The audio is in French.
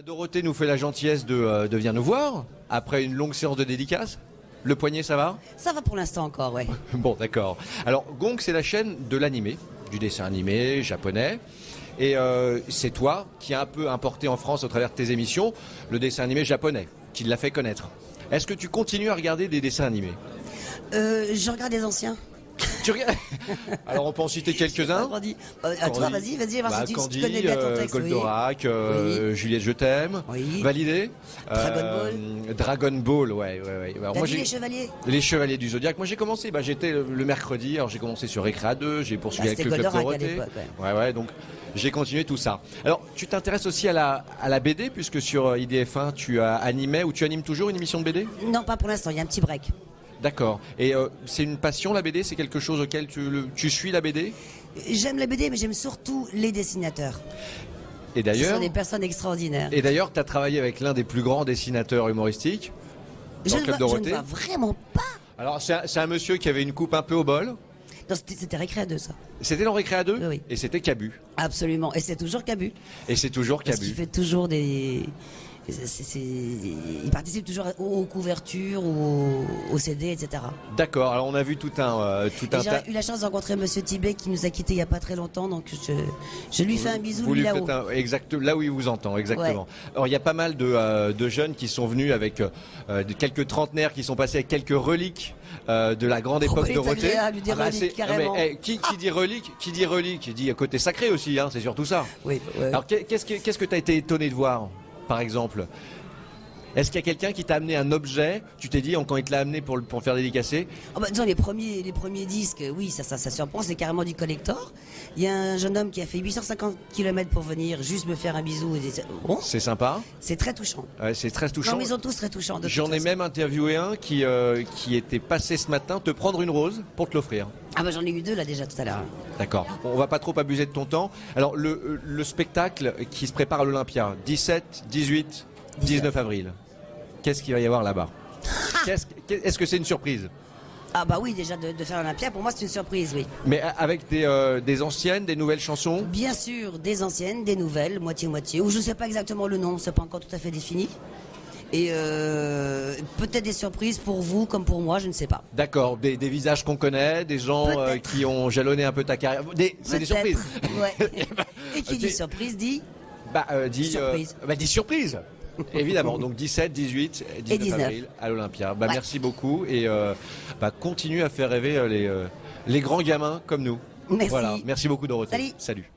Dorothée nous fait la gentillesse de venir nous voir après une longue séance de dédicaces. Le poignet, ça va? Ça va pour l'instant encore, ouais. Bon, d'accord. Alors, Gong, c'est la chaîne de l'animé, du dessin animé japonais. Et c'est toi qui as un peu importé en France, au travers de tes émissions, le dessin animé japonais, qui l'a fait connaître. Est-ce que tu continues à regarder des dessins animés? Je regarde les anciens. Tu regardes? Alors, on peut en citer quelques-uns. À toi, vas-y, voir si tu connais bien ton texte. Goldorak, oui. Juliette, je t'aime. Oui. Validé. Dragon Ball. Dragon Ball, ouais. Alors, T'as vu les Chevaliers? Les Chevaliers du Zodiaque. Moi, j'ai commencé, j'étais le mercredi, alors j'ai commencé sur Récréa 2, j'ai poursuivi avec le Club Dorothée. Ouais, donc j'ai continué tout ça. Alors, tu t'intéresses aussi à la BD, puisque sur IDF1, tu animais, ou tu animes toujours une émission de BD? Non, pas pour l'instant, il y a un petit break. D'accord. Et c'est une passion, la BD? C'est quelque chose auquel tu suis, la BD? J'aime la BD, mais j'aime surtout les dessinateurs. Et d'ailleurs, ce sont des personnes extraordinaires. Et d'ailleurs, tu as travaillé avec l'un des plus grands dessinateurs humoristiques dans le Club Dorothée. Je ne vois vraiment pas. Alors, c'est un monsieur qui avait une coupe un peu au bol. Non, c'était Récréa 2, ça. C'était dans Récréa 2? Oui. Et c'était Cabu. Absolument. Et c'est toujours Cabu. Et c'est toujours Cabu. Parce qu'il fait toujours des... Il participe toujours aux couvertures, aux CD, etc. D'accord. Alors on a vu tout un J'ai eu la chance de rencontrer Monsieur Tibet qui nous a quittés il n'y a pas très longtemps, donc je lui fais un bisou lui là-haut. Exact, là où il vous entend, exactement. Ouais. Alors il y a pas mal de jeunes qui sont venus avec quelques trentenaires qui sont passés avec quelques reliques de la grande époque de Dorothée. Carrément. Qui dit relique dit côté sacré aussi, hein, c'est surtout ça. Oui. Alors qu'est-ce que tu as été étonné de voir? Par exemple, est-ce qu'il y a quelqu'un qui t'a amené un objet? Tu t'es dit, quand il te l'a amené pour le faire dédicacer? Disons, les premiers disques, oui, ça surprend, c'est carrément du collector. Il y a un jeune homme qui a fait 850 km pour venir juste me faire un bisou. Bon, c'est sympa. C'est très touchant. Ouais, c'est très touchant. Non, mais ils sont tous très touchants. J'en ai même interviewé un qui était passé ce matin te prendre une rose pour te l'offrir. Ah j'en ai eu deux là déjà tout à l'heure. D'accord. Bon, on va pas trop abuser de ton temps. Alors le spectacle qui se prépare à l'Olympia, 17, 18, 19 avril. Qu'est-ce qu'il va y avoir là-bas? Est-ce que c'est une surprise? Ah oui, déjà de faire l'Olympia, pour moi c'est une surprise, oui. Mais avec des anciennes, des nouvelles chansons? Bien sûr, des anciennes, des nouvelles, moitié-moitié, ou je ne sais pas exactement le nom, c'est pas encore tout à fait défini. Et peut-être des surprises pour vous comme pour moi, je ne sais pas. D'accord, des visages qu'on connaît, des gens qui ont jalonné un peu ta carrière. C'est des surprises. Ouais. Et qui dit surprise dit surprise. Dit surprise. Évidemment, donc 17, 18 et 19 avril à l'Olympia. Merci beaucoup et continue à faire rêver les grands gamins comme nous. Merci. Voilà. Merci beaucoup Dorothée. Salut.